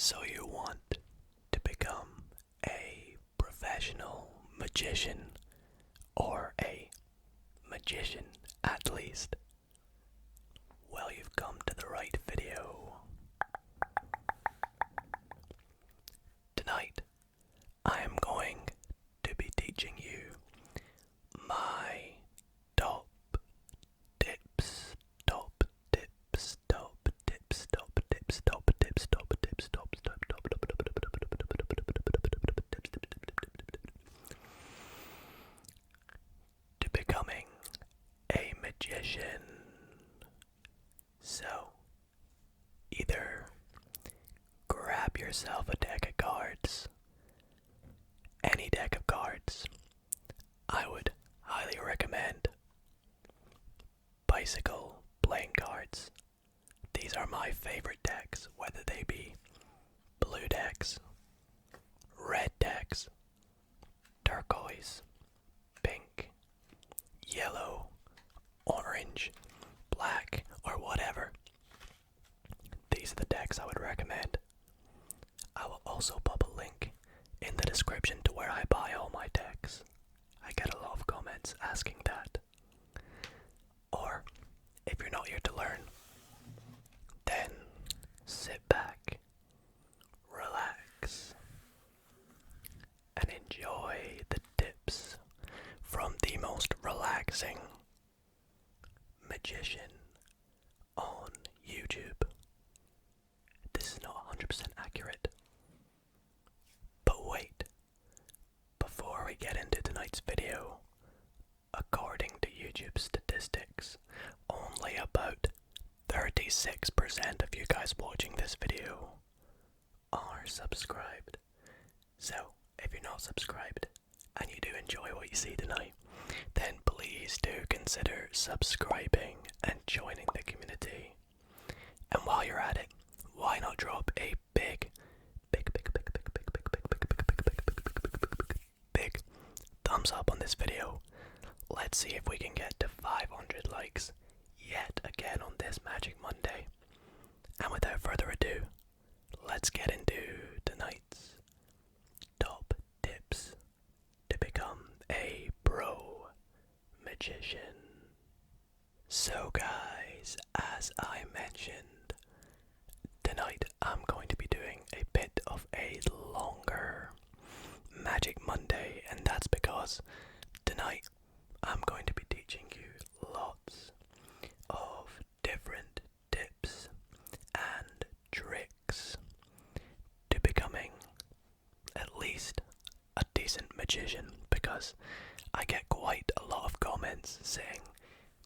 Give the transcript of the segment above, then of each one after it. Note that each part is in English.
So you want to become a professional magician, or a magician at least? Well, you've come to the right video. Tonight, I am going to be teaching you my top tips, top tips, top tips, top tips, top tips, top tips, top to becoming a magician. So, either grab yourself a deck of cards, any deck of cards. I would highly recommend bicycle playing cards. These are my favorite decks, whether they be blue decks, red decks, turquoise, pink, yellow, orange, black, or whatever. These are the decks I would recommend. I will also pop a link in the description to where I buy all my decks. I get a lot of comments asking that. Or, if you're not here to learn, then sit back, relax, and enjoy the tips from the most relaxing magician on YouTube. This is not 100% accurate. But wait, before we get into tonight's video, according to YouTube statistics, only about 36% of you guys watching this video are subscribed. So, if you're not subscribed and you do enjoy what you see tonight, then please do consider subscribing and joining the community. And while you're at it, why not drop a big thumbs up on this video. Let's see if we can get to 500 likes yet again on this Magic Monday. And without further ado, let's get into tonight's top tips to become a pro magician. So guys, as I mentioned, tonight I'm going to be doing a bit of a longer Magic Monday, and that's because tonight I'm going to be teaching you lots of different tips and tricks to becoming at least a decent magician, because I get quite a lot of comments saying,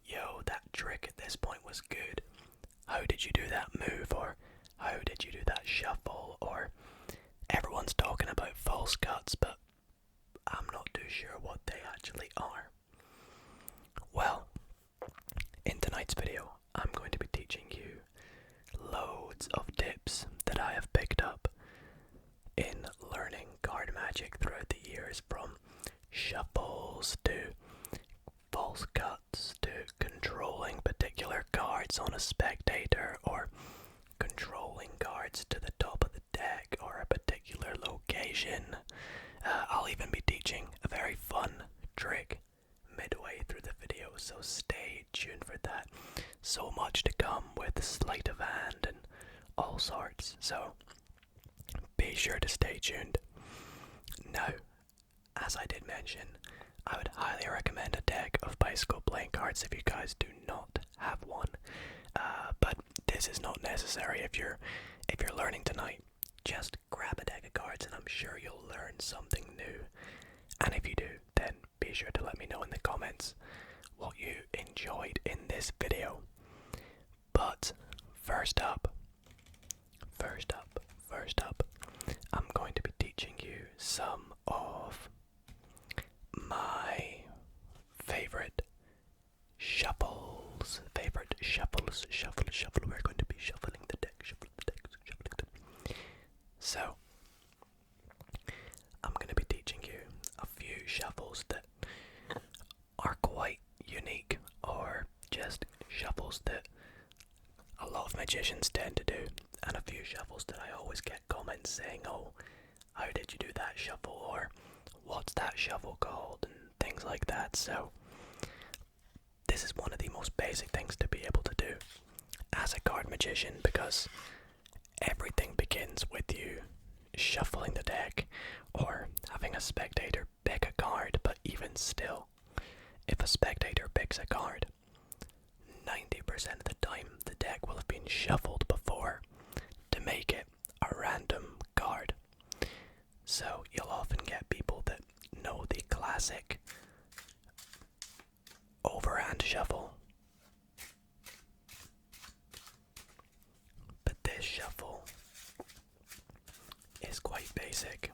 yo, that trick at this point was good. How did you do that move? Or how did you do that shuffle? Or everyone's talking about false cuts, but I'm not too sure what they actually are. Well, in tonight's video, I'm going to be teaching you loads of tips that I have picked up in learning card magic throughout the years, from shuffles to false cuts to controlling particular cards on a spectator, or controlling cards to the top of the deck or a particular location. I'll even be teaching a very fun trick midway through the video, so stay tuned for that. So much to come with Sleight of Hand and all sorts, so be sure to stay tuned. Now, as I did mention, I would highly recommend a deck of bicycle playing cards if you guys do not have one. But this is not necessary if you're learning tonight. Just grab a deck of cards and I'm sure you'll learn something new. And if you do, then be sure to let me know in the comments what you enjoyed in this video. But first up, I'm going to be teaching you some of my favorite shuffles. We're going to be shuffling the deck. So, I'm going to be teaching you a few shuffles that are quite unique, or just shuffles that a lot of magicians tend to do, and a few shuffles that I always get comments comments saying, oh, how did you do that shuffle, or what's that shuffle called, and things like that. So this is one of the most basic things to be able to do as a card magician, because everything begins with you shuffling the deck or having a spectator pick a card. But even still, if a spectator picks a card, 90% of the time the deck will have been shuffled before to make it a random card. So you'll often get people that know the classic overhand shuffle, but this shuffle is quite basic.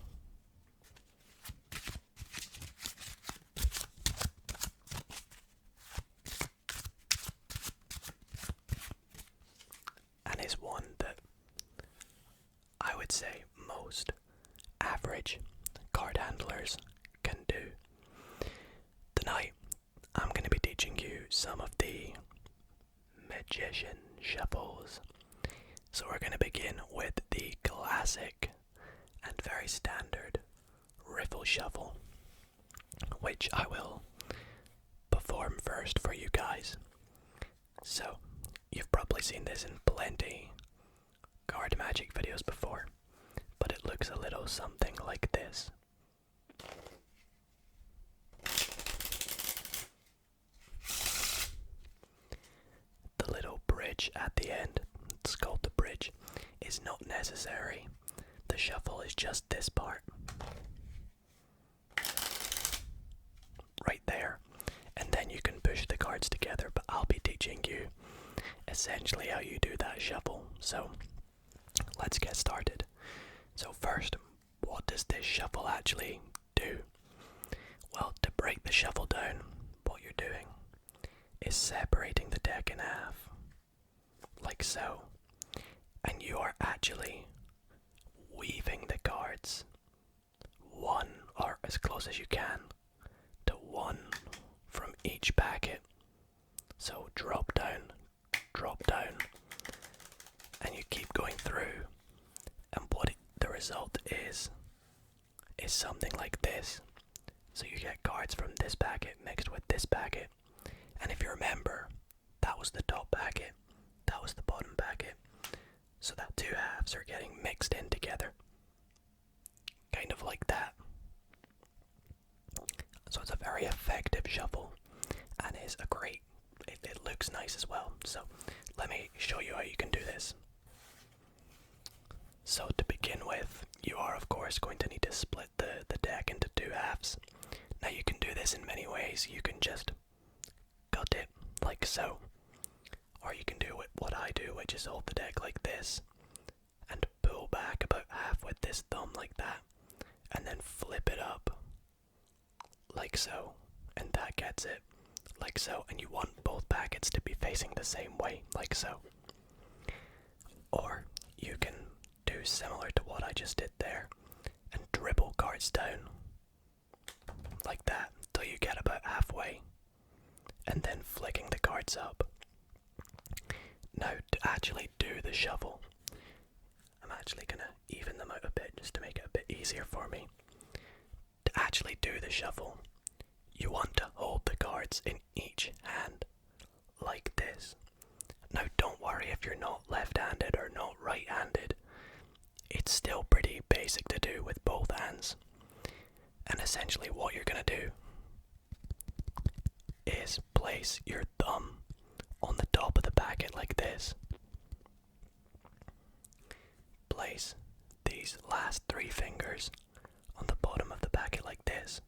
And is one that I would say most average card handlers can do. Tonight, I'm going to be teaching you some of the magician shuffles. So we're going to begin with the classic and very standard riffle shuffle, which I will perform first for you guys. So, you've probably seen this in plenty card magic videos before, but it looks a little something like this. The little bridge at the end, it's called the bridge, is not necessary. The shuffle is just this part. Right there. And then you can push the cards together, but I'll be teaching you essentially how you do that shuffle. So let's get started. So first, what does this shuffle actually do? Well, to break the shuffle down, what you're doing is separating the deck in half, like so, and you are actually weaving the cards one, or as close as you can, to one from each packet. So drop down, and you keep going through, and what the result is something like this. So you get cards from this packet mixed with this packet, and if you remember, that was the top packet, that was the bottom packet, so that two halves are getting mixed in together, kind of like that. So it's a very effective shuffle, and is a great, it looks nice as well. So let me show you how you can do this. So to begin with, you are of course going to need to split the deck into two halves. Now you can do this in many ways. You can just cut it like so, or you can do what I do, which is hold the deck like this and pull back about half with this thumb like that, and then flip it up like so, and that gets it like so. And you want both packets to be facing the same way, like so. Or you can do similar to what I just did there and dribble cards down like that till you get about halfway, and then flicking the cards up. Now to actually do the shuffle, I'm actually gonna even them out a bit just to make it a bit easier for me. To actually do the shuffle, you want to hold the cards in each hand like this. Now don't worry if you're not left-handed or not right-handed, it's still pretty basic to do with both hands. And essentially what you're gonna do is place your thumb on the top of the packet like this. Place these last three fingers on the bottom of the packet like this.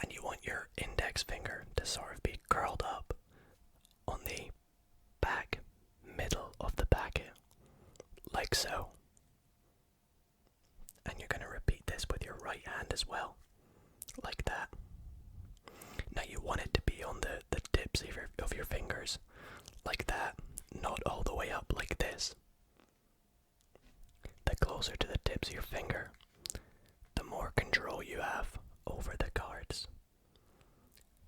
And you want your index finger to sort of be curled up on the back middle of the packet, like so. And you're going to repeat this with your right hand as well, like that. Now you want it to be on the tips of your fingers, like that, not all the way up like this. The closer to the tips of your finger, the more control you have over the cards.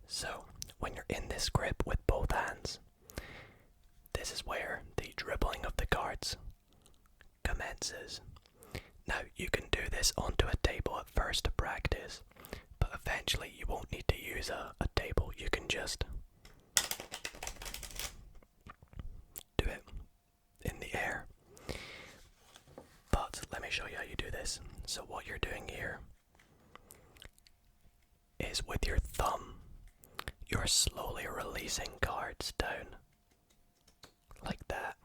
So, when you're in this grip with both hands, this is where the dribbling of the cards commences. Now you can do this onto a table at first to practice, but eventually you won't need to use a table. You can just do it in the air. But let me show you how you do this. So what you're doing here is with your thumb, you're slowly releasing cards down like that.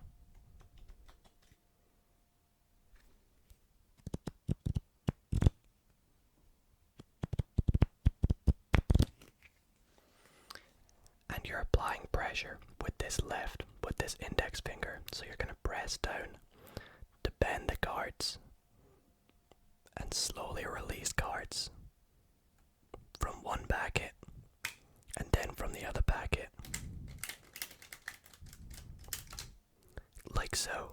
And you're applying pressure with this index finger. So you're going to press down to bend the cards and slowly release cards from one packet and then from the other packet. Like so.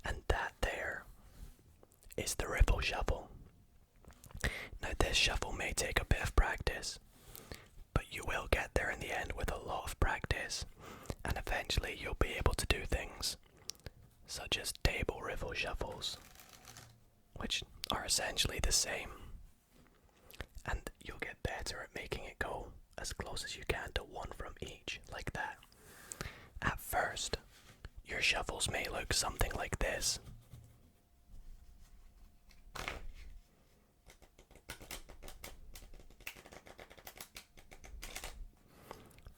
And that there is the riffle shuffle. Now this shuffle may take a bit of practice, but you will get there in the end with a lot of practice, and eventually you'll be able to do things such as table riffle shuffles, which are essentially the same, and you'll get better at making it go as close as you can to one from each, like that. At first, your shuffles may look something like this.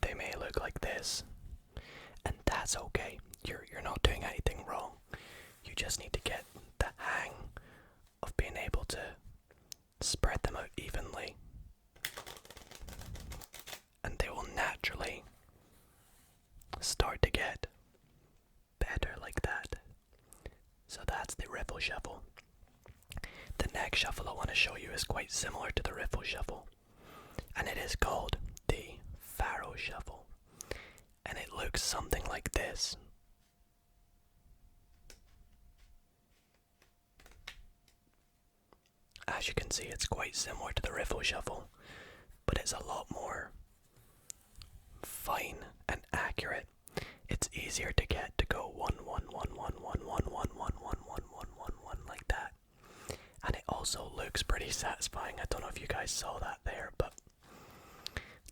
They may look like this, and that's okay. You're not doing anything wrong. You just need to get the hang of being able to spread them out evenly, and they will naturally start to get better like that. So that's the riffle shuffle. The next shuffle I want to show you is quite similar to the riffle shuffle, and it is called the Pharaoh shuffle, and it looks something like this. As you can see, it's quite similar to the riffle shuffle, but it's a lot more fine and accurate. It's easier to get to go 1 1 1 1 1 1 1 1 1 1 1 1 1 like that. And it also looks pretty satisfying. I don't know if you guys saw that there, but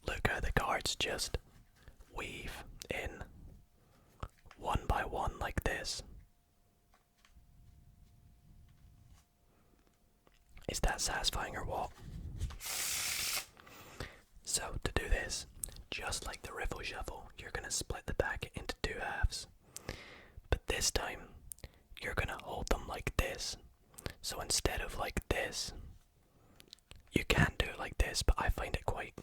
look how the cards just weave in one by one like this. Is that satisfying or what? So to do this, just like the riffle shuffle, you're going to split the packet into two halves. But this time, you're going to hold them like this. So instead of like this, you can do it like this, but I find it quite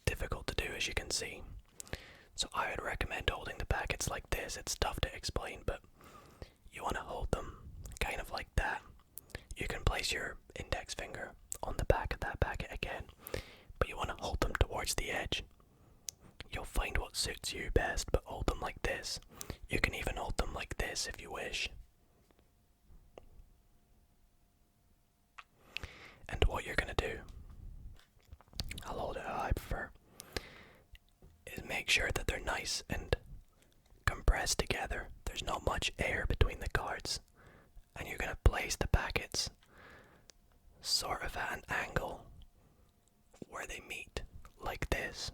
difficult to do, as you can see. So I would recommend holding the packets like this. It's tough to explain, but you want to hold them kind of like that. You can place your index finger on the back of that packet again, but you want to hold them towards the edge. You'll find what suits you best, but hold them like this. You can even hold them like this if you wish. And what you're going to do, I'll hold it how I prefer, is make sure that they're nice and compressed together. There's not much air between the cards. And you're going to place the packets sort of at an angle where they meet, like this.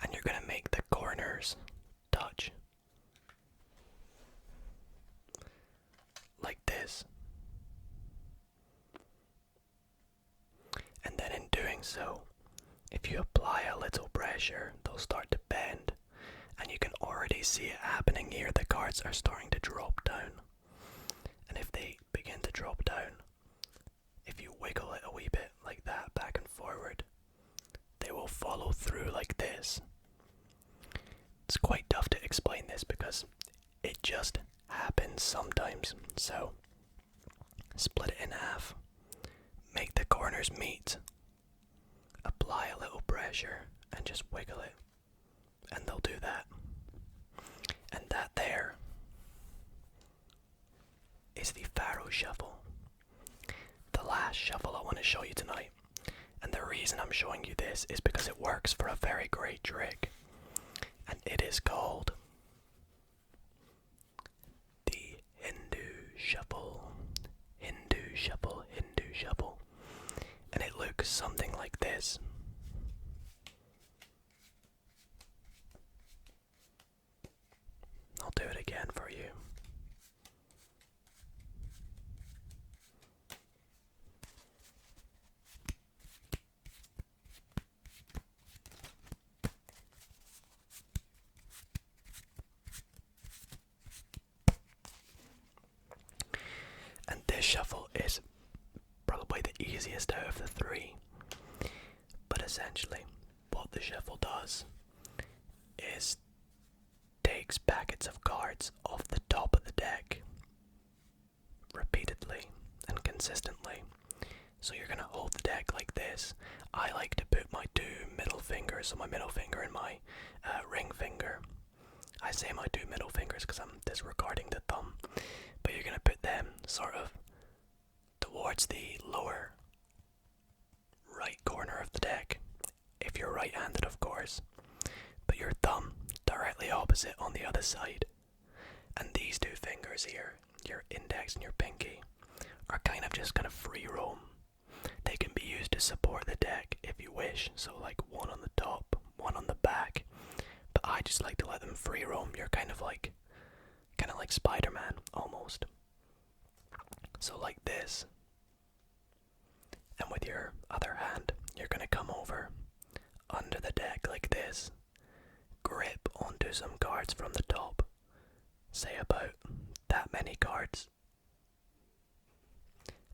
And you're going to make the corners touch, like this. And then in doing so, if you apply a little pressure, they'll start to bend. And you can already see it happening here. The cards are starting to drop down. And if they begin to drop down, if you wiggle it a wee bit like that, back and forward, they will follow through like this. It's quite tough to explain this because it just happens sometimes. So, split it in half, make the corners meet, apply a little pressure, and just wiggle it, and they'll do that. And that there is the Pharaoh shuffle. The last shuffle I want to show you tonight, and the reason I'm showing you this is because it works for a very great trick, and it is called the Hindu shuffle. shuffle, Hindu shuffle. And it looks something like this. I'll do it again for you. And this shuffle is probably the easiest out of the three. But essentially, what the shuffle does is takes packets of cards off the top of the deck repeatedly and consistently. So you're going to hold the deck like this. I like to put my two middle fingers, so my middle finger and my ring finger. I say my two middle fingers because I'm disregarding the thumb. But you're going to put them sort of towards the lower right corner of the deck. If you're right-handed, of course. But your thumb directly opposite on the other side. And these two fingers here, your index and your pinky, are kind of just gonna free roam. They can be used to support the deck if you wish, so like one on the top, one on the back. But I just like to let them free roam. You're kind of like Spider-Man almost. So like this. And with your other hand, you're gonna come over under the deck like this. Grip onto some cards from the top. Say about that many cards.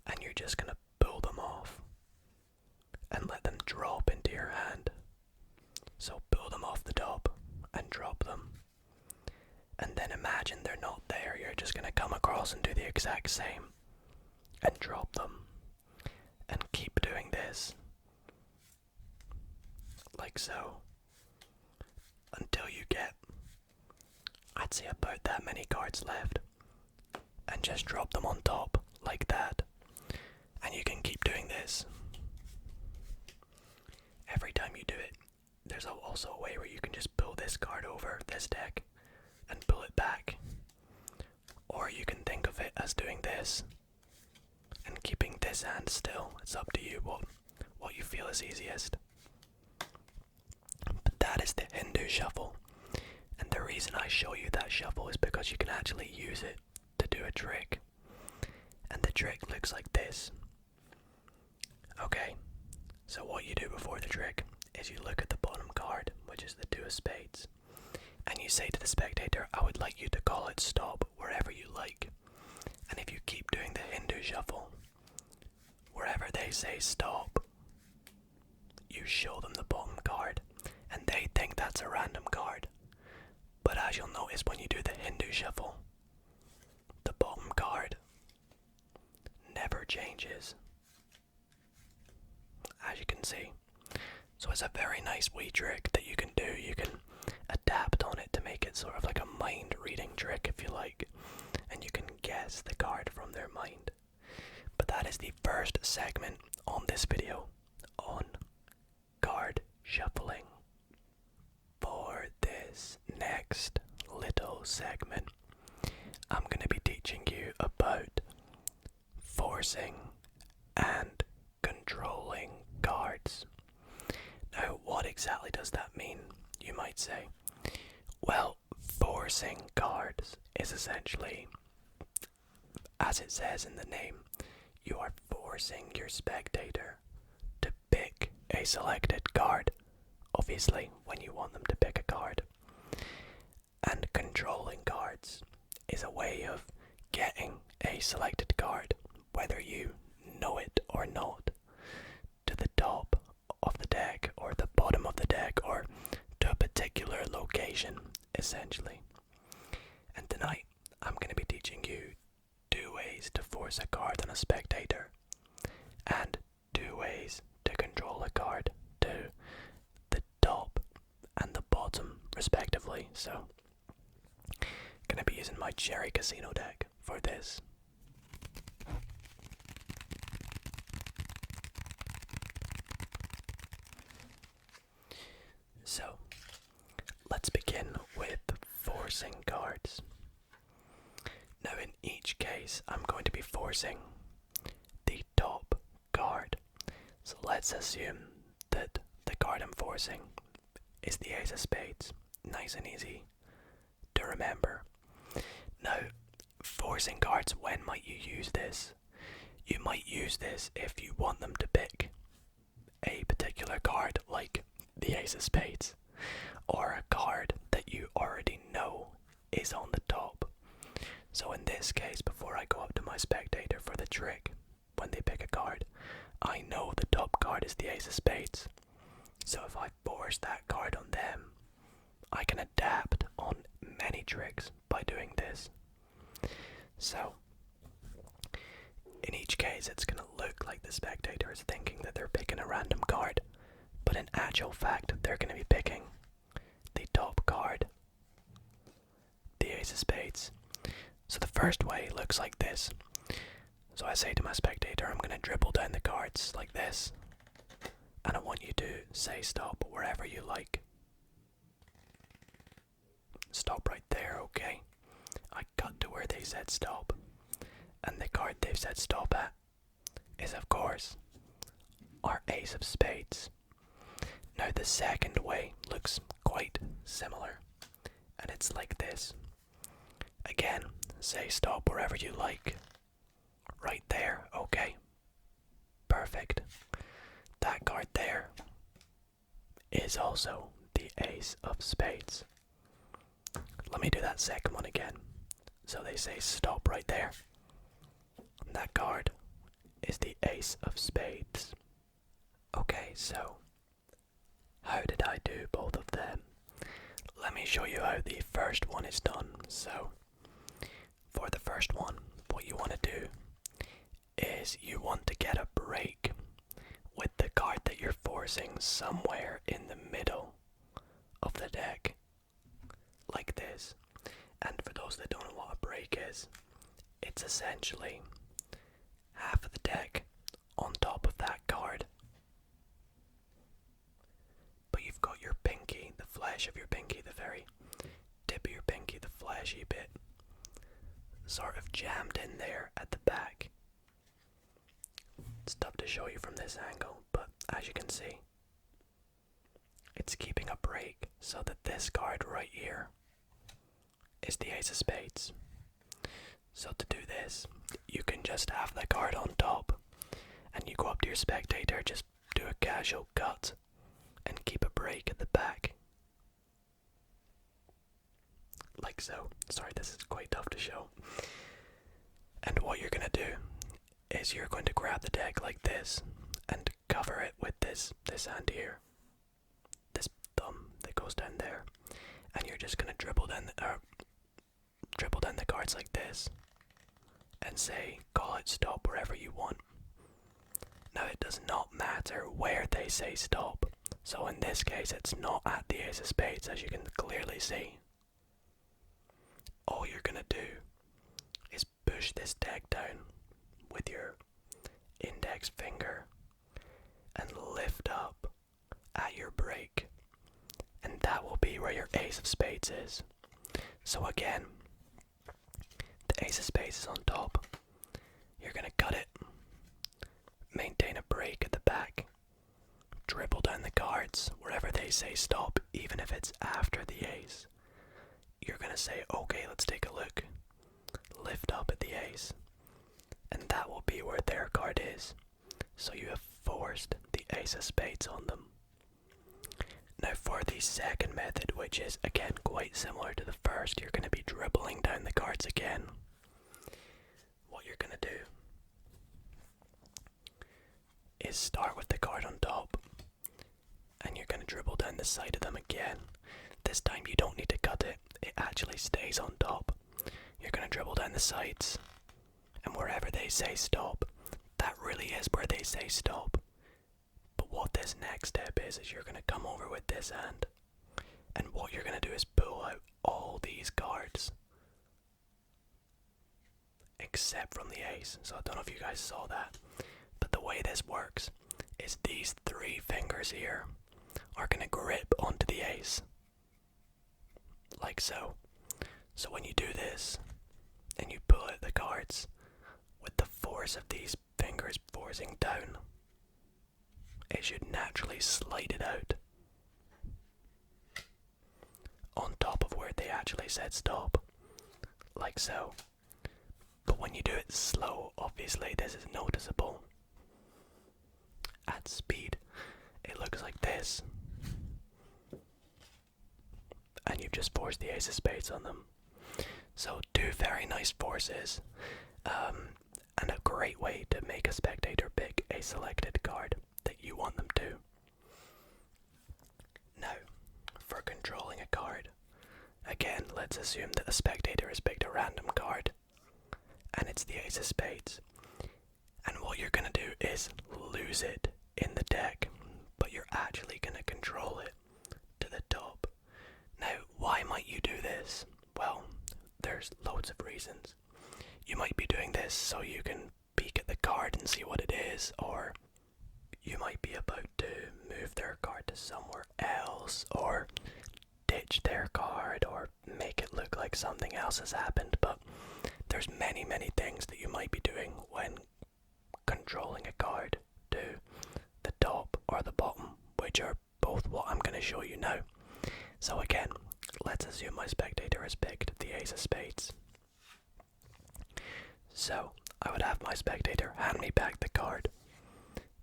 And you're just gonna pull them off and let them drop into your hand. So pull them off the top and drop them. And then imagine they're not there. You're just gonna come across and do the exact same and drop them. And keep doing this. Like so. Until you get, I'd say, about that many cards left. And just drop them on top, like that. And you can keep doing this. Every time you do it, there's also a way where you can just pull this card over this deck and pull it back. Or you can think of it as doing this and keeping this hand still. It's up to you what you feel is easiest. But that is the Hindu shuffle. And the reason I show you that shuffle is because you can actually use it to do a trick. And the trick looks like this. Okay, so what you do before the trick is you look at the bottom card, which is the 2 of spades, and you say to the spectator, I would like you to call it stop wherever you like. And if you keep doing the Hindu shuffle, wherever they say stop, you show them the bottom card, and they think that's a random card. But as you'll notice when you do the Hindu shuffle, the bottom card never changes. As you can see. So it's a very nice wee trick that you can do. You can adapt on it to make it sort of like a mind reading trick if you like. And you can guess the card from their mind. But that is the first segment on this video on card shuffling. For this next little segment, I'm going to be teaching you about forcing and controlling cards. Now, what exactly does that mean, you might say? Well, forcing cards is essentially, as it says in the name, you are forcing your spectator to pick a selected card, obviously, when you want them to pick a card. And controlling cards is a way of getting a selected card, whether you know it or not, to the top of the deck or the bottom of the deck or to a particular location, essentially. And tonight I'm going to be teaching you 2 ways to force a card on a spectator and 2 ways to control a card to the top and the bottom respectively. So going to be using my Cherry Casino deck for this. So, let's begin with forcing cards. Now in each case, I'm going to be forcing So let's assume that the card I'm forcing is the ace of spades. Nice and easy to remember. Now, forcing cards, when might you use this? You might use this if you want them to pick a particular card like the ace of spades, or a card that you already know is on the top. So in this case, before I go up to my spectator for the trick, when they pick a card, I know the top card is the ace of spades. So if I force that card on them, I can adapt on many tricks by doing this. So in each case, it's going to look like the spectator is thinking that they're picking a random card, but in actual fact, they're going to be picking the top card, the ace of spades. So the first way looks like this. So I say to my spectator, I'm going to dribble down the cards like this, and I want you to say stop wherever you like. Stop right there, okay? I cut to where they said stop, and the card they've said stop at is, of course, our ace of spades. Now the second way looks quite similar, and it's like this. Again, say stop wherever you like. Right there, okay? Perfect. That card there is also the ace of spades. Let me do that second one again. So they say stop right there. That card is the ace of spades. Okay, so how did I do both of them? Let me show you how the first one is done. So for the first one, what you want to do is you want to get a break with the card that you're forcing somewhere in the middle of the deck, like this. And for those that don't know what a break is, it's essentially half of the deck on top of that card. But you've got your pinky, the flesh of your pinky, the very tip of your pinky, the fleshy bit, sort of jammed in there at the back. It's tough to show you from this angle, but as you can see, it's keeping a break so that this card right here is the ace of spades. So to do this, you can just have the card on top, and you go up to your spectator, just do a casual cut, and keep a break at the back. Like so. Sorry, this is quite tough to show. And what you're going to do is you're going to grab the deck like this and cover it with this hand here, this thumb that goes down there, and you're just going to dribble down the cards like this and say call it stop wherever you want. Now it does not matter where they say stop, so in this case it's not at the ace of spades, as you can clearly see. All you're going to do is push this deck down with your index finger and lift up at your break, and that will be where your ace of spades is. So again, the ace of spades is on top. You're going to cut it, maintain a break at the back, dribble down the cards wherever they say stop, even if it's after the ace. You're going to say, okay, let's take a look. Lift up at the ace, and that will be where their card is. So you have forced the ace of spades on them. Now for the second method, which is again quite similar to the first, you're going to be dribbling down the cards again. What you're going to do is start with the card on top, and you're going to dribble down the side of them again. This time you don't need to cut it, it actually stays on top. You're going to dribble down the sides, and wherever they say stop, that really is where they say stop. But what this next step is you're going to come over with this hand, and what you're going to do is pull out all these cards except from the ace. So I don't know if you guys saw that, but the way this works is these three fingers here are going to grip onto the ace, like so. So when you do this and you pull out the cards with the force of these fingers forcing down, it should naturally slide it out on top of where they actually said stop, like so. But when you do it slow, obviously this is noticeable. At speed, it looks like this. And you've just forced the ace of spades on them. So 2 very nice forces, and a great way to make a spectator pick a selected card that you want them to. Now, for controlling a card, again, let's assume that a spectator has picked a random card, and it's the ace of spades. And what you're going to do is lose it in the deck, but you're actually going to control it to the top. Now, why might you do this? Well, there's loads of reasons. You might be doing this so you can peek at the card and see what it is, or you might be about to move their card to somewhere else, or ditch their card, or make it look like something else has happened. But there's many things that you might be doing when controlling a card to the top or the bottom, which are both what I'm going to show you now. So again, let's assume my spectator has picked the ace of spades. So I would have my spectator hand me back the card,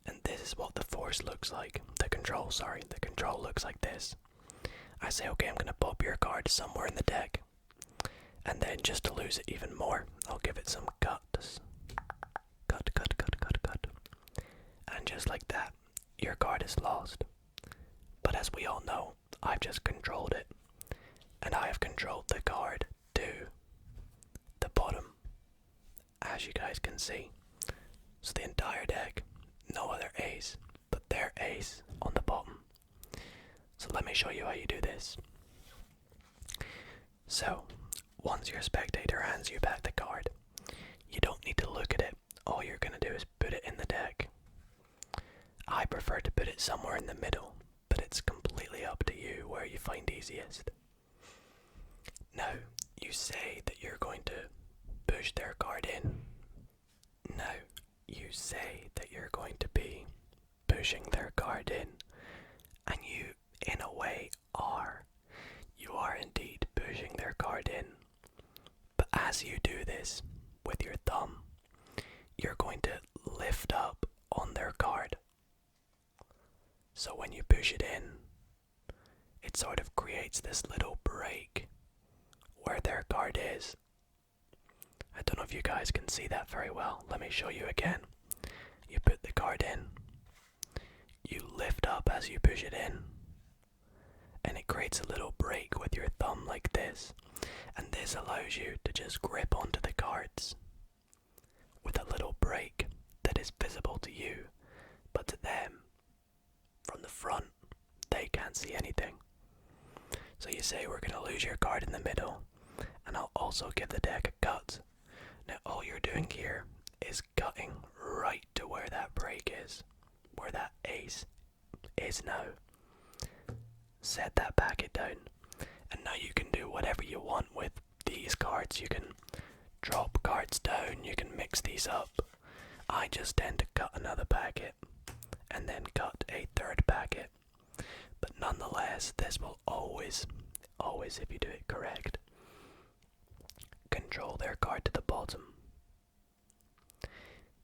and this is what the force looks like. The control looks like this. I say, okay, I'm going to pop your card somewhere in the deck, and then just to lose it even more, I'll give it some cuts. Cut. And just like that, your card is lost. But as we all know, I've just controlled it, and I have controlled the card to the bottom, as you guys can see. So the entire deck, no other ace, but their ace on the bottom. So let me show you how you do this. So, once your spectator hands you back the card, you don't need to look at it. All you're going to do is put it in the deck. I prefer to put it somewhere in the middle, but it's completely up to you where you find easiest. Now, you say that you're going to push their card in. Now, you say that you're going to be pushing their card in, and you, in a way, are. You are indeed pushing their card in. But as you do this with your thumb, you're going to lift up on their card. So when you push it in, it sort of creates this little break where their card is. I don't know if you guys can see that very well. Let me show you again. You put the card in, you lift up as you push it in, and it creates a little break with your thumb like this. And this allows you to just grip onto the cards with a little break that is visible to you, but to them, from the front, they can't see anything. So you say, we're going to lose your card in the middle, and I'll also give the deck a cut. Now all you're doing here is cutting right to where that break is, where that ace is now. Set that packet down, and now you can do whatever you want with these cards. You can drop cards down, you can mix these up. I just tend to cut another packet, and then cut a third packet. But nonetheless, this will always, if you do it correct, control their card to the bottom.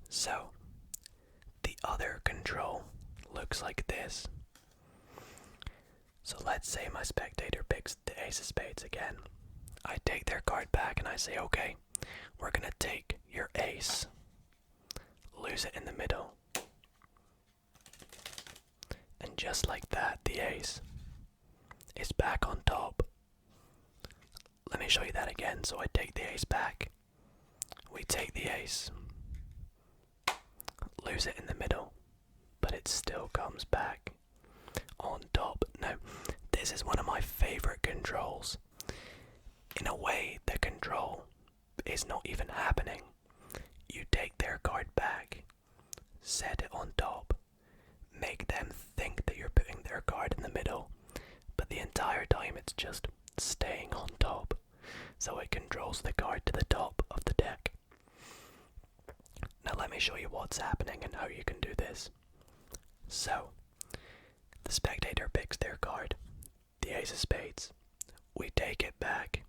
So, the other control looks like this. So let's say my spectator picks the ace of spades again. I take their card back and I say, okay, we're gonna take your ace, lose it in the middle. And just like that, the ace is back on top. Let me show you that again. So I take the ace back, we take the ace, lose it in the middle, but it still comes back on top. Now, this is one of my favorite controls. In a way, the control is not even happening. You take their card back, set it on top, make them think that you're putting their card in the middle, but the entire time it's just staying on top. So it controls the card to the top of the deck. Now let me show you what's happening and how you can do this. So, The spectator picks their card, the ace of spades. We take it back,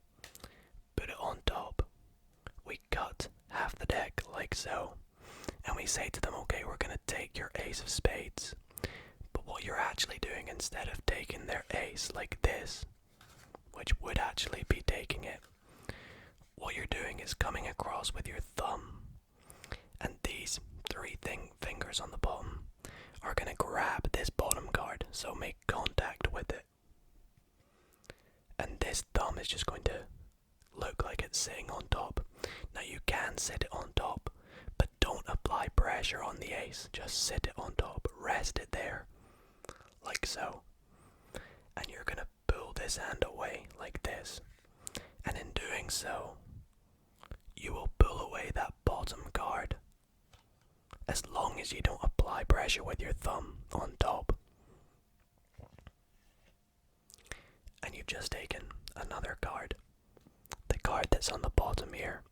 put it on top. We cut half the deck like so, and we say to them, okay, we're going to take your ace of spades. But what you're actually doing, instead of taking their ace like this, which would actually be taking it, what you're doing is coming across with your thumb, and these three fingers on the bottom are going to grab this bottom card, so make contact with it. And this thumb is just going to look like it's sitting on top. Now you can sit it on top, but don't apply pressure on the ace. Just sit it on top, rest it there, like so. And you're going to pull this hand away like this. And in doing so, you will pull away that bottom card, as long as you don't apply pressure with your thumb on top. And you've just taken another card, the card that's on the bottom here.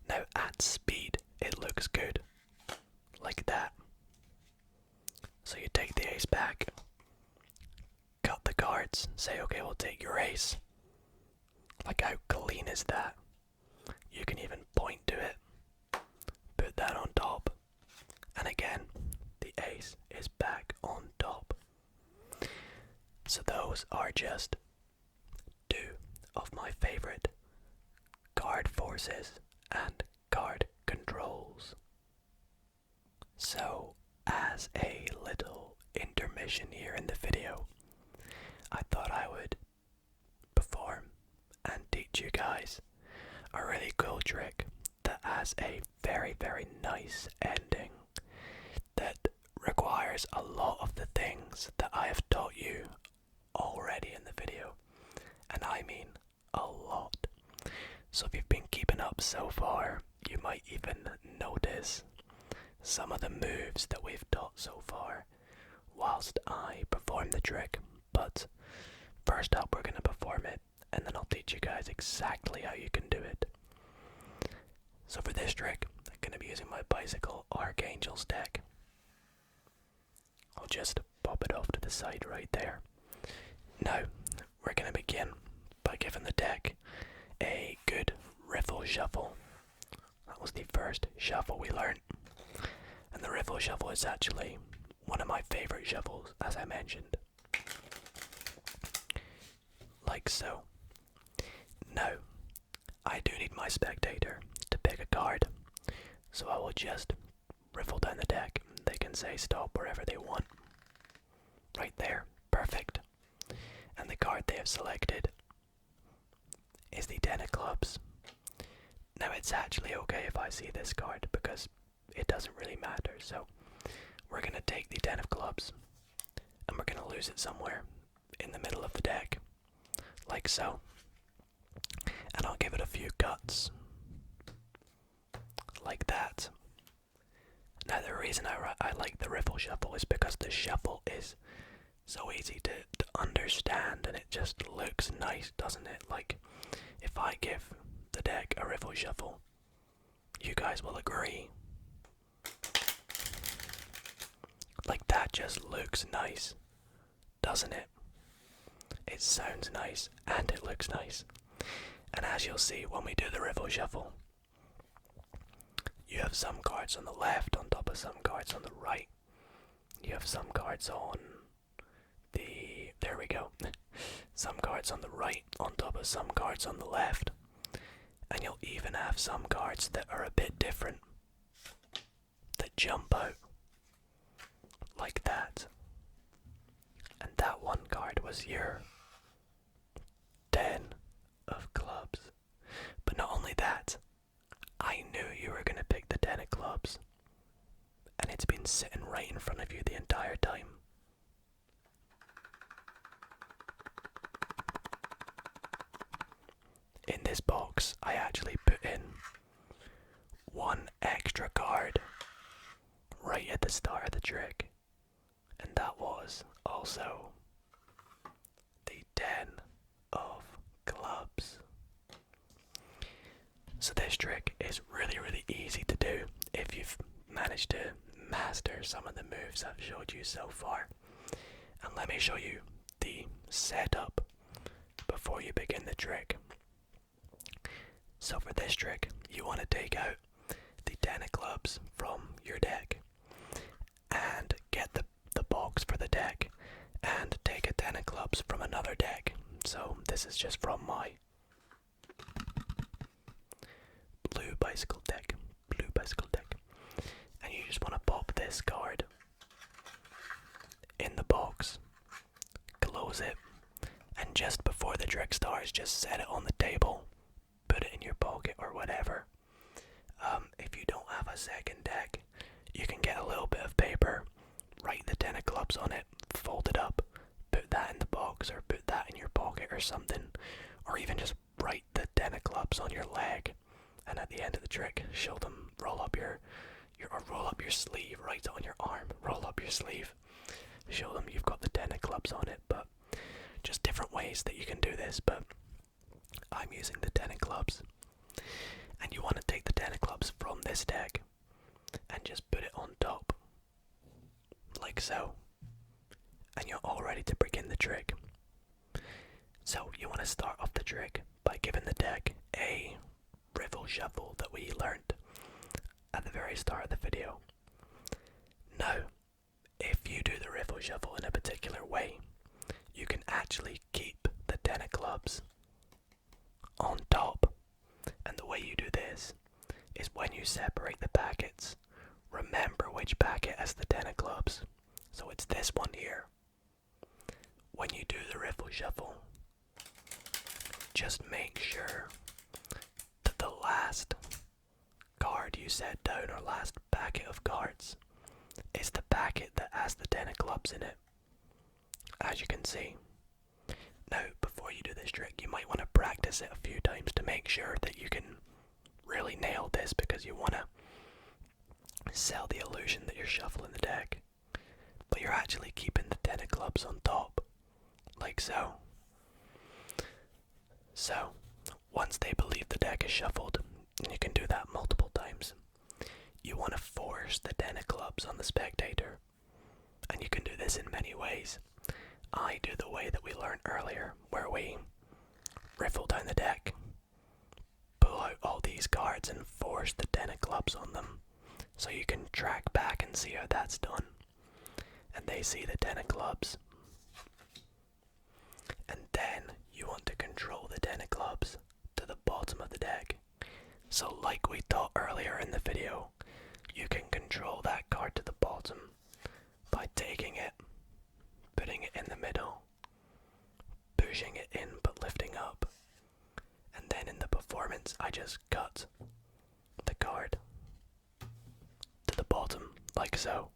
Now at speed it looks good, like that. So you take the ace back, cut the cards, say okay, we'll take your ace. Like how clean is that? You can even point to it, put that on top, and again the ace is back on top. So those are just two of my favorite card forces and card controls. So as a little intermission here in the video, I thought I would perform and teach you guys a really cool trick that has a very, very nice ending that requires a lot of the things that I have taught you already in the video, and I mean a lot. So if you've been keeping up so far, you might even notice some of the moves that we've taught so far whilst I perform the trick. But first up, we're going to perform it, and then I'll teach you guys exactly how you can do it. So for this trick, I'm going to be using my Bicycle Archangel's deck. I'll just pop it off to the side right there. Now, we're going to begin by giving the deck a good riffle shuffle. That was the first shuffle we learned. And the riffle shuffle is actually one of my favorite shuffles, as I mentioned. Like so. Now, I do need my spectator to pick a card, so I will just riffle down the deck. They can say stop wherever they want. Right there, perfect. And the card they have selected is the 10 of clubs. Now it's actually okay if I see this card because it doesn't really matter, so we're going to take the 10 of clubs and we're going to lose it somewhere in the middle of the deck, like so. And I'll give it a few cuts, like that. Now the reason I like the riffle shuffle is because the shuffle is so easy to understand, and it just looks nice, doesn't it? Like, if I give the deck a riffle shuffle, you guys will agree. Like, that just looks nice, doesn't it? It sounds nice, and it looks nice. And as you'll see when we do the riffle shuffle, you have some cards on the left on top of some cards on the right. You have some cards on the... there we go. Some cards on the right on top of some cards on the left. And you'll even have some cards that are a bit different, that jump out. Like that. And that one card was your 10 of clubs. But not only that, I knew you were going to pick the 10 of clubs, and it's been sitting right in front of you the entire time. In this box, I actually put in one extra card right at the start of the trick, and that was also the 10 of clubs. So this trick is really, really easy to do if you've managed to master some of the moves I've showed you so far. And let me show you the setup before you begin the trick. So for this trick, you want to take out the 10 of clubs from your deck and get the box for the deck and take a 10 of clubs from another deck. So this is just from my blue bicycle deck. And you just want to pop this card in the box, close it, and just before the trick starts, just set it on the table, put it in your pocket or whatever. If you don't have a second deck, you can get a little bit of paper, write the 10 of clubs on it, fold it up, put that in the box or put that in your pocket or something, or even just write the 10 of clubs on your leg, and at the end of the trick, show them, roll up your sleeve, write it on your arm, roll up your sleeve, show them you've got the 10 of clubs on it. But just different ways that you can do this, but I'm using the 10 of clubs. And you want to take the 10 of clubs from this deck and just put it on top, like so. And you're all ready to begin the trick. So you want to start off the trick by giving the deck a riffle shuffle that we learned at the very start of the video. Now, if you do the riffle shuffle in a particular way, you can actually keep the 10 of clubs on top. And the way you do this is when you separate the packets, remember which packet has the 10 of clubs. So it's this one here. When you do the riffle shuffle, just make sure that the last card you set down, or last packet of cards, is the packet that has the 10 of clubs in it, as you can see. Now, before you do this trick, you might want to practice it a few times to make sure that you can really nail this, because you want to sell the illusion that you're shuffling the deck, but you're actually keeping the 10 of clubs on top, like so. So, once they believe the deck is shuffled, and you can do that multiple times, you want to force the 10 of clubs on the spectator. And you can do this in many ways. I do the way that we learned earlier, where we riffle down the deck, pull out all these cards and force the 10 of clubs on them, so you can track back and see how that's done. And they see the 10 of clubs. And then you want to control the 10 of clubs to the bottom of the deck. So like we taught earlier in the video, you can control that card to the bottom by taking it, putting it in the middle, pushing it in but lifting up, and then in the performance I just cut the card to the bottom, like so.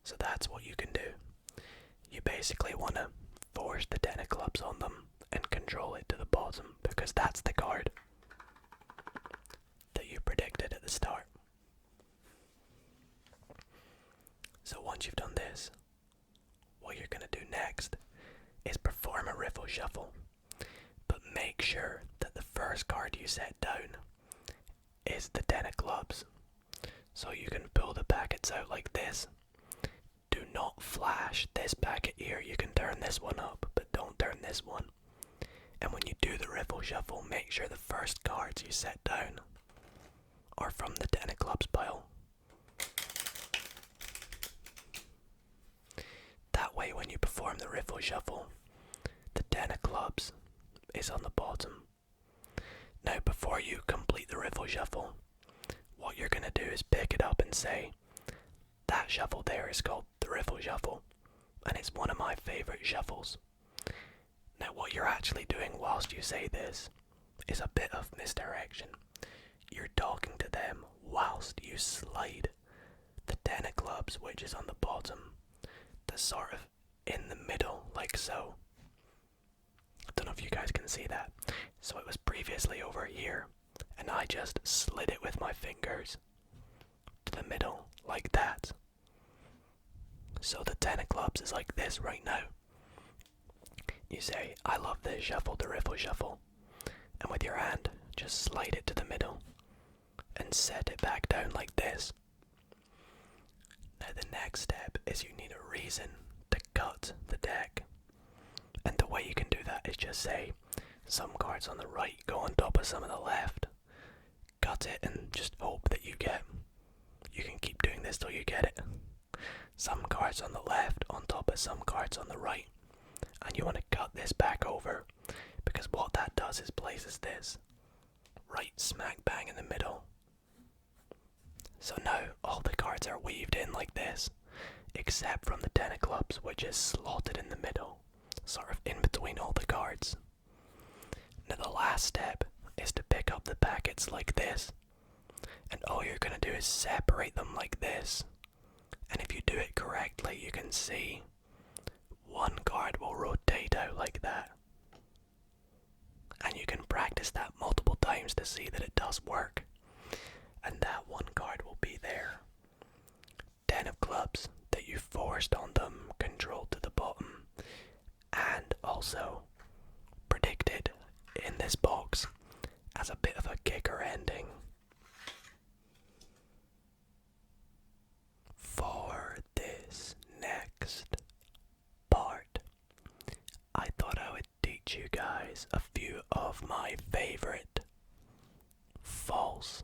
So that's what you can do. You basically want to force the 10 of clubs on them and control it to the bottom, because that's the card that you predicted at the start. So once you've done this, what you're going to do next is perform a riffle shuffle, but make sure that the first card you set down is the 10 of clubs. So you can pull the packets out like this. Do not flash this packet here. You can turn this one up, but don't turn this one. And when you do the riffle shuffle, make sure the first cards you set down are from the 10 of clubs pile. That way when you perform the riffle shuffle, the 10 of clubs is on the bottom. Now before you complete the riffle shuffle, what you're going to do is pick it up and say, that shuffle there is called the riffle shuffle, and it's one of my favourite shuffles. Now what you're actually doing whilst you say this is a bit of misdirection. You're talking to them whilst you slide the 10 of clubs, which is on the bottom, to sort of in the middle, like so. I don't know if you guys can see that. So it was previously over here, and I just slid it with my fingers to the middle, like that. So the 10 of clubs is like this right now. You say, I love this shuffle, the riffle shuffle, and with your hand, just slide it to the middle, and set it back down like this. Now the next step is you need a reason to cut cut the deck. And the way you can do that is just say some cards on the right go on top of some on the left. Cut it and just hope that you can keep doing this till you get it. Some cards on the left on top of some cards on the right. And you want to cut this back over, because what that does is places this right smack bang in the middle. So now all the cards are weaved in like this, except from the 10 of clubs, which is slotted in the middle, sort of in between all the cards. Now the last step is to pick up the packets like this, and all you're going to do is separate them like this. And if you do it correctly, you can see one card will rotate out like that. And you can practice that multiple times to see that it does work. And that one card will be there. 10 of clubs that you forced on them, controlled to the bottom, and also predicted in this box as a bit of a kicker ending. For this next part, I thought I would teach you guys a few of my favorite false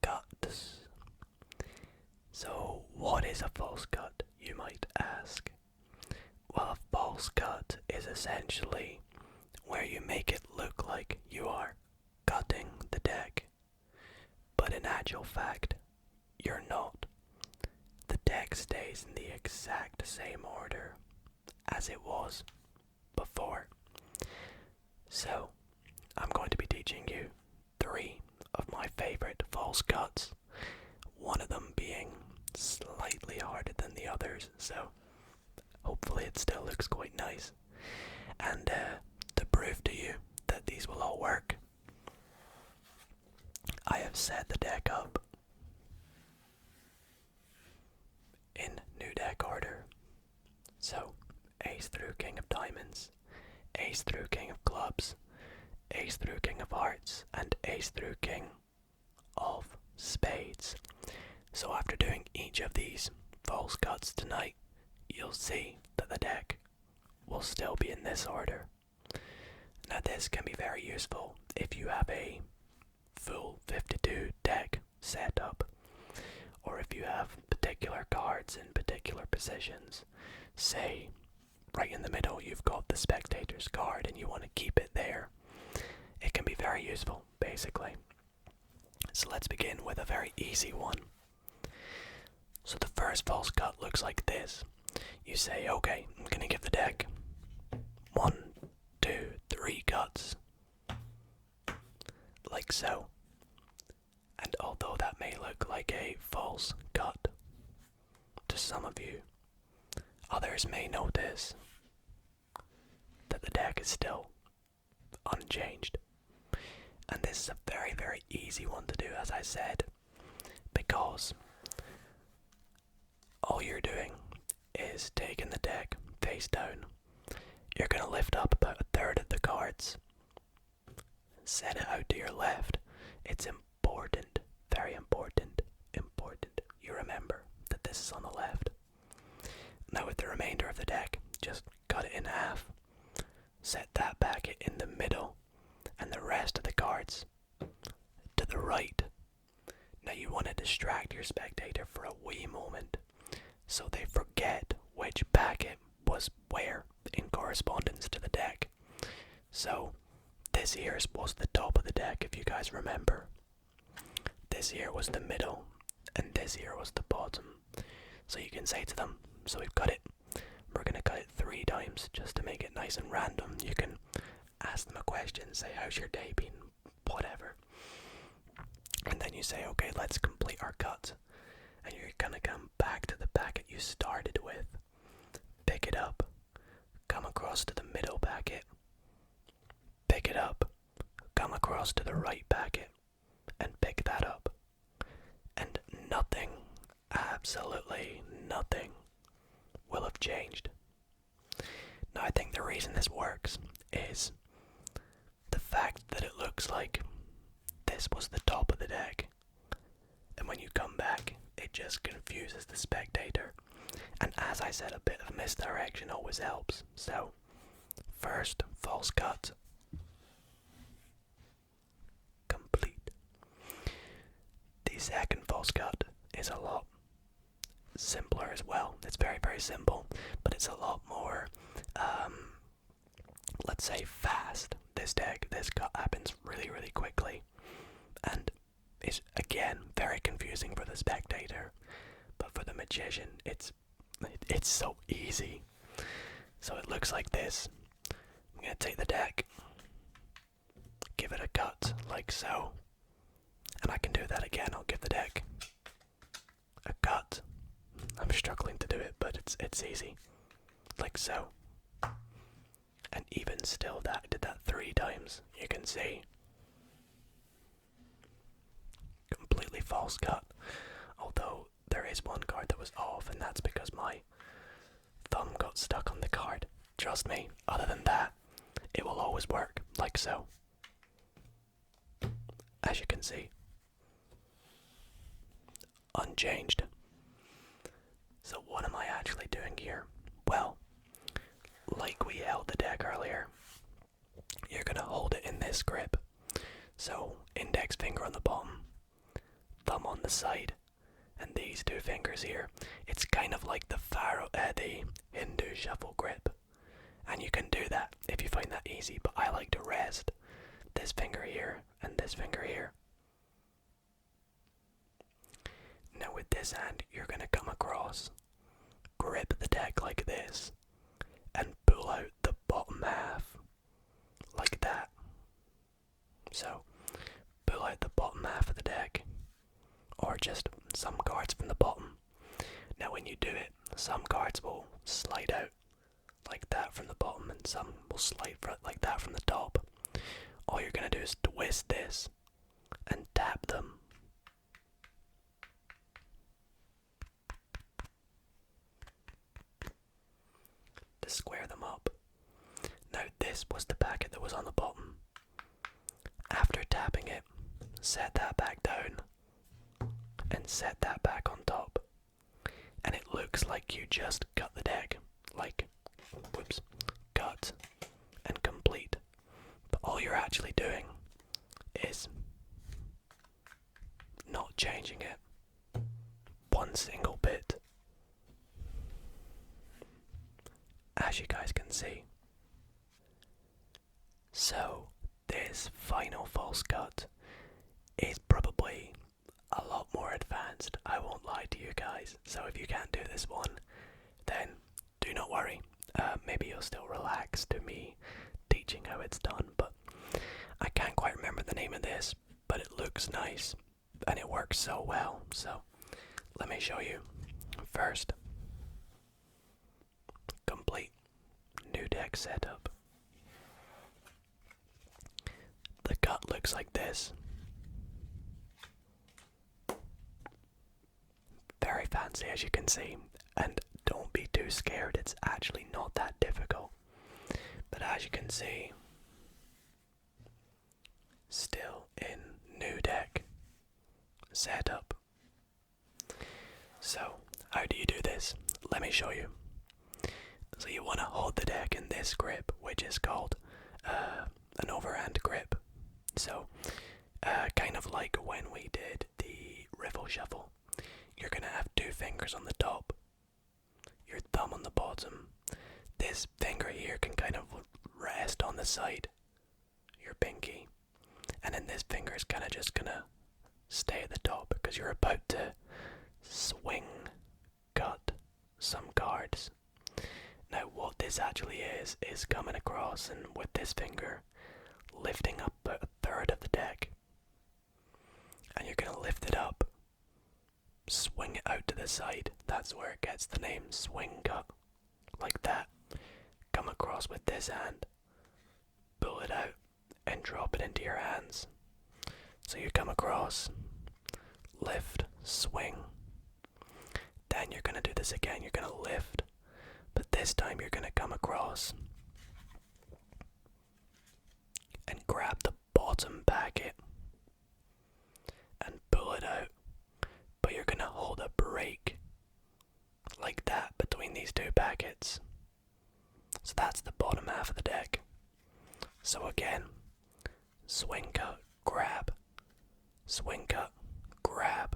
cuts. So, what is a false cut, you might ask? Well, a false cut is essentially where you make it look like you are cutting the deck, but in actual fact, you're not. The deck stays in the exact same order as it was before. So, I'm going to be teaching you 3 of my favorite false cuts, one of them being slightly harder than the others, so hopefully it still looks quite nice. And to prove to you that these will all work, I have set the deck up in new deck order. So, ace through king of diamonds, ace through king of clubs, ace through king of hearts, and ace through king of spades. So after doing each of these false cuts tonight, you'll see that the deck will still be in this order. Now this can be very useful if you have a full 52 deck set up, or if you have particular cards in particular positions. Say, right in the middle you've got the spectator's card and you want to keep it there. It can be very useful, basically. So let's begin with a very easy one. So the first false cut looks like this. You say, okay, I'm going to give the deck 1, 2, 3 cuts. Like so. And although that may look like a false cut to some of you, others may notice that the deck is still unchanged. And this is a very, very easy one to do, as I said, because all you're doing is taking the deck face down. You're going to lift up about a third of the cards, set it out to your left. It's important, very important, you remember that this is on the left. Now with the remainder of the deck, just cut it in half, set that packet in the middle, and the rest of the cards to the right. Now you want to distract your spectator for a wee moment, so they forget which packet was where in correspondence to the deck. So this here was the top of the deck, if you guys remember. This here was the middle, and this here was the bottom. So you can say to them, so we've cut it. We're going to cut it 3 times just to make it nice and random. You can ask them a question, say, how's your day been? Whatever. And then you say, okay, let's complete our cut. And you're going to come back to the packet you started with. Pick it up. Come across to the middle packet. Pick it up. Come across to the right packet. And pick that up. And nothing, absolutely nothing, will have changed. Now I think the reason this works is the fact that it looks like this was the top of the deck, and when you come back it just confuses the spectator, And as I said, a bit of misdirection always helps. So, first false cut. Complete. The second false cut is a lot simpler as well. It's very, very simple, but it's a lot more, let's say, fast. This cut happens really, really quickly, and it's again very confusing for the spectator, but for the magician, it's so easy. So it looks like this. I'm gonna take the deck, give it a cut like so, and I can do that again. I'll give the deck a cut. I'm struggling to do it, but it's easy, like so. And even still, that did that 3 times. You can see, completely false cut. Although there is one card that was off, and that's because my thumb got stuck on the card. Trust me. Other than that, it will always work, like so. As you can see, unchanged. So what am I actually doing here? Well, like we held the deck earlier, you're gonna hold it in this grip. So index finger on the bottom, thumb on the side, and these 2 fingers here. It's kind of like the the Hindu shuffle grip, and you can do that if you find that easy. But I like to rest this finger here and this finger here. Now with this hand, you're gonna come across, grip the deck like this, and pull out the bottom half, like that. So, pull out the bottom half of the deck, or just some cards from the bottom. Now when you do it, some cards will slide out like that from the bottom, and some will slide like that from the top. All you're going to do is twist this, and tap them. To square them up. Now this was the packet that was on the bottom. After tapping it, set that back down and set that back on top, and it looks like you just cut the deck, like, whoops, cut and complete. But all you're actually doing is not changing it one single bit, as you guys can see. So this final false cut is probably a lot more advanced, I won't lie to you guys. So if you can't do this one, then do not worry. Maybe you'll still relax to me teaching how it's done, but I can't quite remember the name of this, but it looks nice and it works so well. So let me show you. First, complete new deck setup. The cut looks like this. Very fancy, as you can see, and don't be too scared, it's actually not that difficult. But as you can see, still in new deck setup. So, how do you do this? Let me show you. So you want to hold the deck in this grip, which is called an overhand grip. So, kind of like when we did the riffle shuffle. You're going to have 2 fingers on the top, your thumb on the bottom. This finger here can kind of rest on the side, your pinky, and then this finger is kind of just going to stay at the top because you're about to swing cut some cards. Now what this actually is coming across and with this finger lifting up about 1/3 of the deck, and you're going to lift it up, swing it out to the side. That's where it gets the name swing cut, like that. Come across with this hand, pull it out and drop it into your hands. So you come across, lift, swing. Then you're going to do this again. You're going to lift, but this time you're going to come across and grab the bottom packet and pull it out. But you're going to hold a break like that swing cut, grab, swing cut, grab.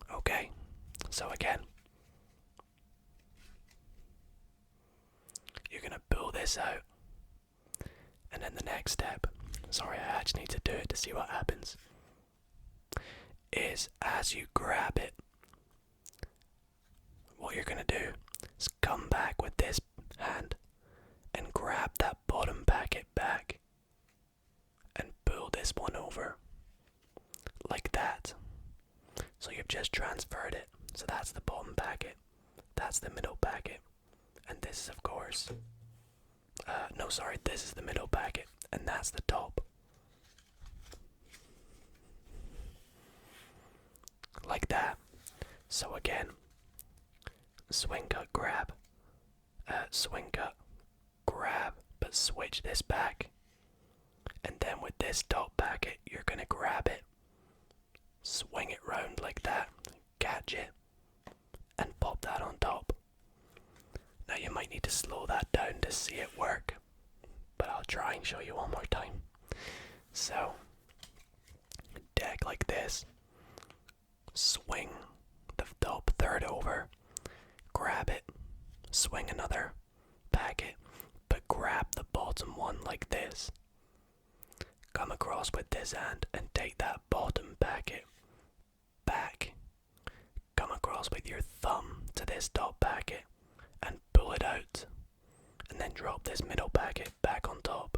Okay, so again, you're gonna pull this out, and then the next step, sorry, I actually need to do it to see what happens, is as you grab it, what you're gonna do is come back with this hand and grab that bottom packet back and pull this one over like that. So you've just transferred it. So that's the bottom packet, that's the middle packet, and this is of course this is the middle packet, and that's the top. Like that. So again, swing cut, grab, swing cut, grab, but switch this back, and then with this top packet you're gonna grab it, swing it round like that, catch it, and pop that on top. Now you might need to slow that down to see it work, but I'll try and show you one more time. So, deck like this, swing the top third over, grab it, swing another packet, but grab the bottom one like this. Come across with this hand and take that bottom packet back. Come across with your thumb to this top packet and pull it out. And then drop this middle packet back on top.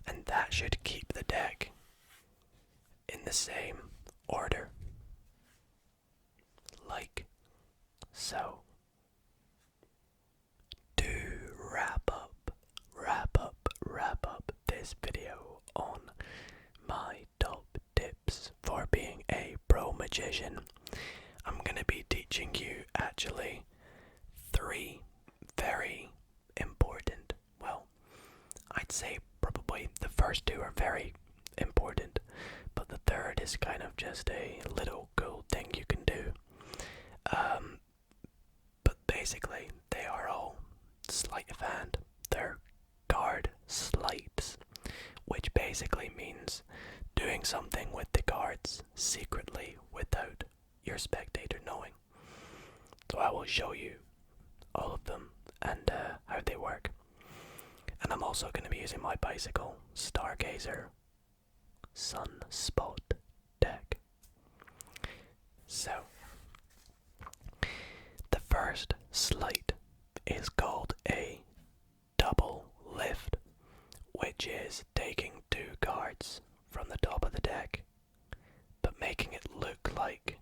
And that should keep the deck in the same order. Like so. To wrap up this video on my top tips for being a pro magician, I'm gonna be teaching you actually 3 very important, well, I'd say probably the first 2 are very important, but the third is kind of just a little cool thing you can do. But basically they are all sleight of hand. They're card sleights, which basically means doing something with the cards secretly without your spectator knowing. So I will show you all of them and how they work. And I'm also going to be using my bicycle Stargazer Sunspot deck. So, the first sleight is called a double lift, which is taking 2 cards from the top of the deck, but making it look like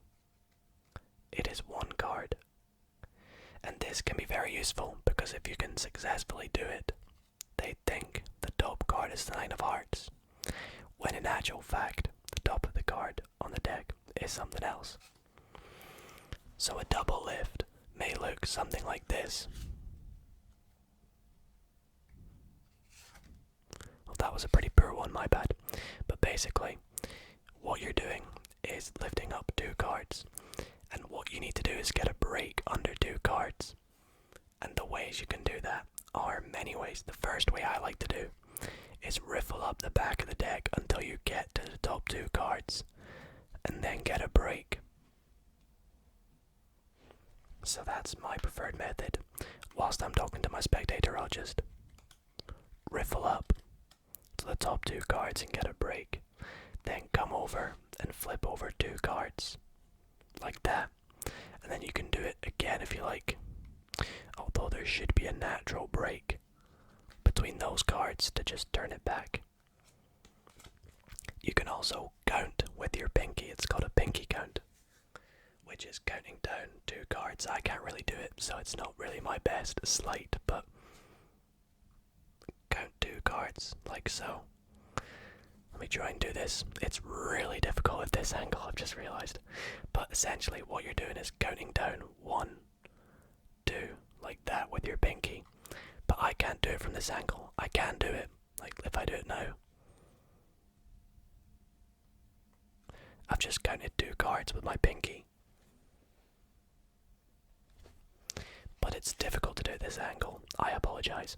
it is 1 card. And this can be very useful because if you can successfully do it, they think the top card is the 9 of hearts, when in actual fact, the top of the card on the deck is something else. So a double lift may look something like this. Well, that was a pretty poor one, my bad. But basically, what you're doing is lifting up 2 cards, and what you need to do is get a break under 2 cards. And the ways you can do that are many ways. The first way I like to do is riffle up the back of the deck until you get to the top 2 cards, and then get a break. So that's my preferred method. Whilst I'm talking to my spectator, I'll just riffle up to the top 2 cards and get a break. Then come over and flip over 2 cards. Like that. And then you can do it again if you like. Although there should be a natural break between those cards to just turn it back. You can also count with your pinky. It's called a pinky count, which is counting down 2 cards. I can't really do it, so it's not really my best sleight, but count 2 cards, like so. Let me try and do this. It's really difficult at this angle, I've just realised. But essentially what you're doing is counting down 1, 2, like that with your pinky. But I can't do it from this angle. I can do it, like if I do it now. I've just counted 2 cards with my pinky. But it's difficult to do this angle. I apologise.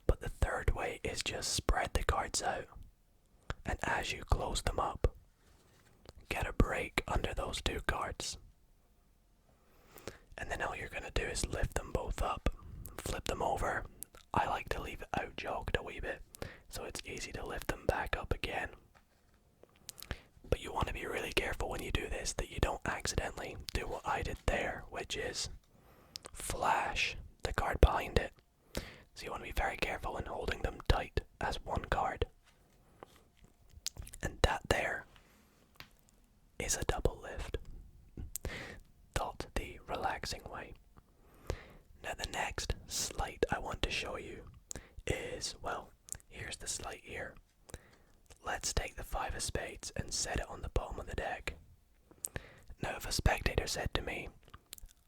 But the third way is just spread the cards out. And as you close them up, get a break under those two cards. And then all you're going to do is lift them both up, flip them over. I like to leave it out jogged a wee bit, so it's easy to lift them back up again. But you want to be really careful when you do this that you don't accidentally do what I did there, which is flash the card behind it. So you want to be very careful in holding them tight as one card. And that there is a double lift. Thought the relaxing way. Now the next sleight I want to show you is, well, here's the sleight here. Let's take the 5 of spades and set it on the bottom of the deck. Now if a spectator said to me,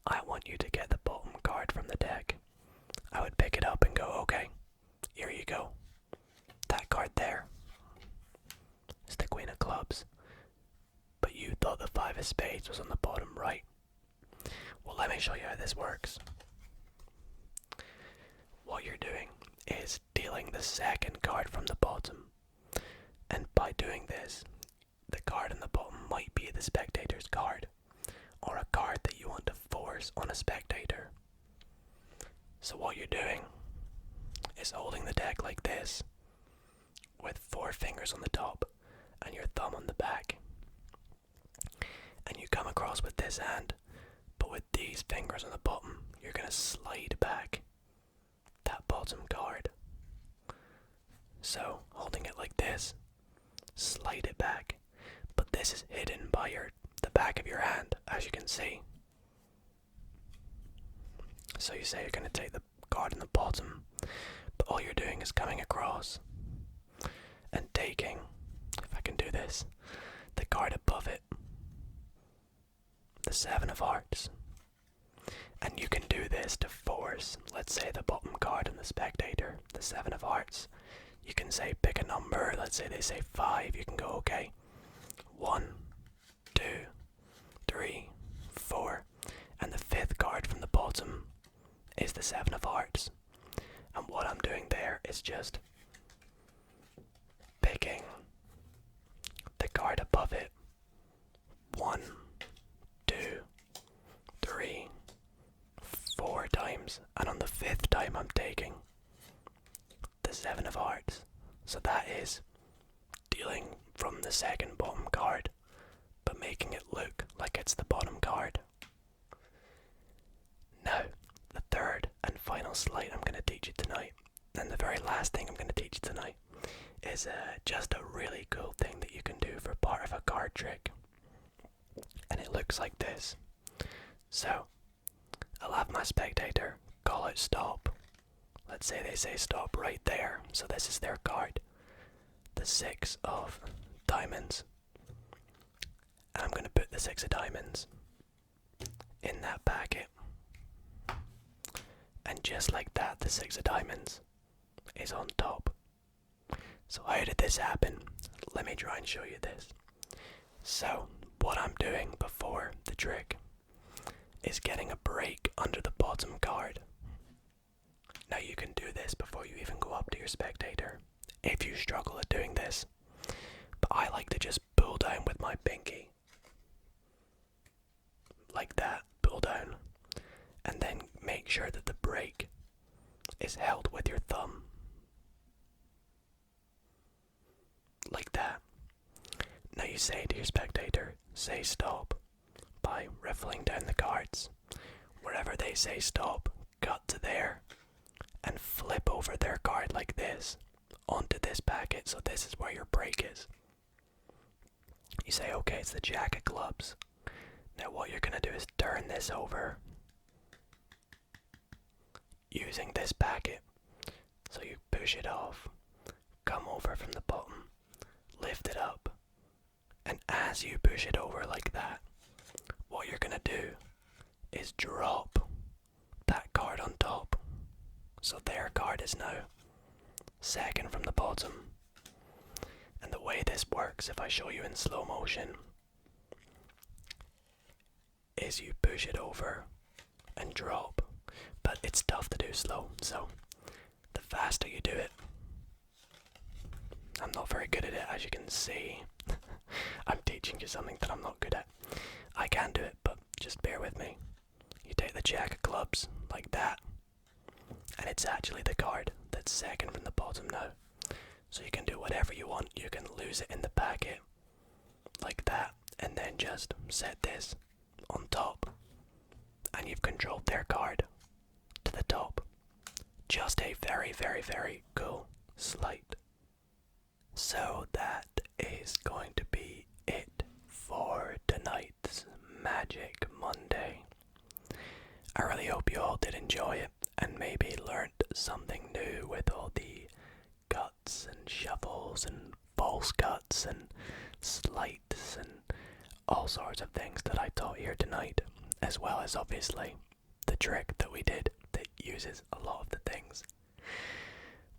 I want you to get the bottom card from the deck, I would pick it up and go, okay, here you go. That card there is the Queen of Clubs. But you thought the 5 of spades was on the bottom right. Well, let me show you how this works. What you're doing is dealing the second card from the bottom. And by doing this, the card on the bottom might be the spectator's card, or a card that you want to force on a spectator. So what you're doing is holding the deck like this, with 4 fingers on the top and your thumb on the back. And you come across with this hand, but with these fingers on the bottom, you're going to slide back that bottom card. So, holding it like this, slide it back, but this is hidden by the back of your hand, as you can see. So you say you're going to take the card in the bottom, but all you're doing is coming across and taking, if I can do this, the card above it, the 7 of Hearts. And you can do this to force, let's say, the bottom card on the spectator, the 7 of Hearts. You can say pick a number, let's say they say 5, you can go, okay, 1, 2, 3, 4, and the 5th card from the bottom is the 7 of Hearts. And what I'm doing there is just picking the card above it 1, 2, 3, 4 times, and on the 5th time I'm taking the 7 of Hearts. So that is dealing from the second bottom card, but making it look like it's the bottom card. Now, the third and final sleight I'm going to teach you tonight, and the very last thing I'm going to teach you tonight, is just a really cool thing that you can do for part of a card trick. And it looks like this. So, I'll have my spectator call out stop. Let's say they say stop right there, so this is their card, the 6 of diamonds. And I'm going to put the 6 of diamonds in that packet. And just like that, the 6 of diamonds is on top. So how did this happen? Let me try and show you this. So, what I'm doing before the trick is getting a break under the bottom card. Now you can do this before you even go up to your spectator, if you struggle at doing this. But I like to just pull down with my pinky. Like that, pull down. And then make sure that the break is held with your thumb. Like that. Now you say to your spectator, say stop, by riffling down the cards. Wherever they say stop, cut to there, and flip over their card like this, onto this packet, so this is where your break is. You say, okay, it's the Jack of Clubs. Now what you're going to do is turn this over, using this packet. So you push it off, come over from the bottom, lift it up, and as you push it over like that, what you're going to do is drop that card on top. So their card is now second from the bottom. And the way this works, if I show you in slow motion, is you push it over and drop. But it's tough to do slow, so the faster you do it, I'm not very good at it, as you can see. I'm teaching you something that I'm not good at. I can do it, but just bear with me. You take the jack of clubs, like that, and it's actually the card that's second from the bottom now. So you can do whatever you want. You can lose it in the packet, like that, and then just set this on top, and you've controlled their card to the top. Just a very, very, very cool sleight. So that is going to be it for tonight's Magic Monday. I really hope you all did enjoy it and maybe learned something new with all the cuts and shuffles and false cuts and sleights and all sorts of things that I taught here tonight, as well as obviously the trick that we did that uses a lot of the things.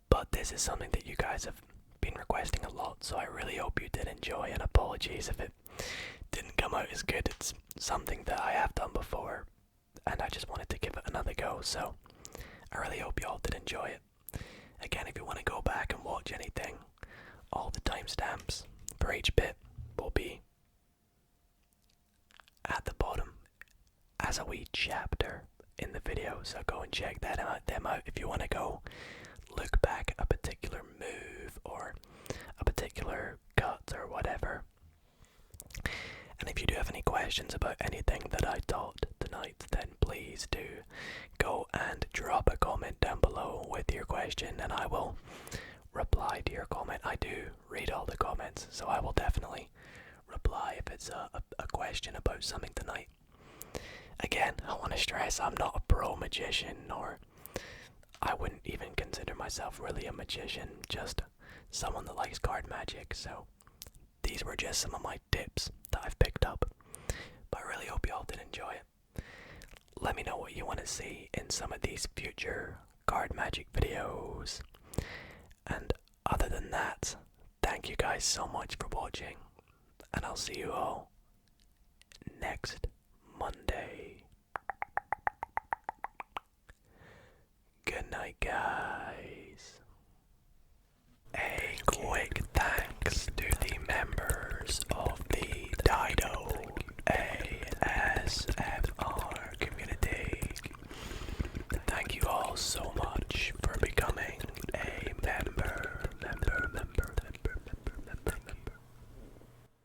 But this is something that you guys have been requesting a lot, so I really hope you did enjoy, and apologies if it didn't come out as good. It's something that I have done before and I just wanted to give it another go, so I really hope you all did enjoy it. Again, if you want to go back and watch anything, all the timestamps for each bit will be at the bottom as a wee chapter in the video, so go and check them out if you want to go look back at a particular move or a particular cut or whatever. And if you do have any questions about anything that I taught tonight, then please do go and drop a comment down below with your question, and I will reply to your comment. I do read all the comments, so I will definitely reply if it's a question about something tonight. Again, I want to stress I'm not a pro magician, or I wouldn't even consider myself really a magician, just someone that likes card magic, so these were just some of my tips that I've picked up. But I really hope you all did enjoy it. Let me know what you want to see in some of these future card magic videos. And other than that, thank you guys so much for watching, and I'll see you all next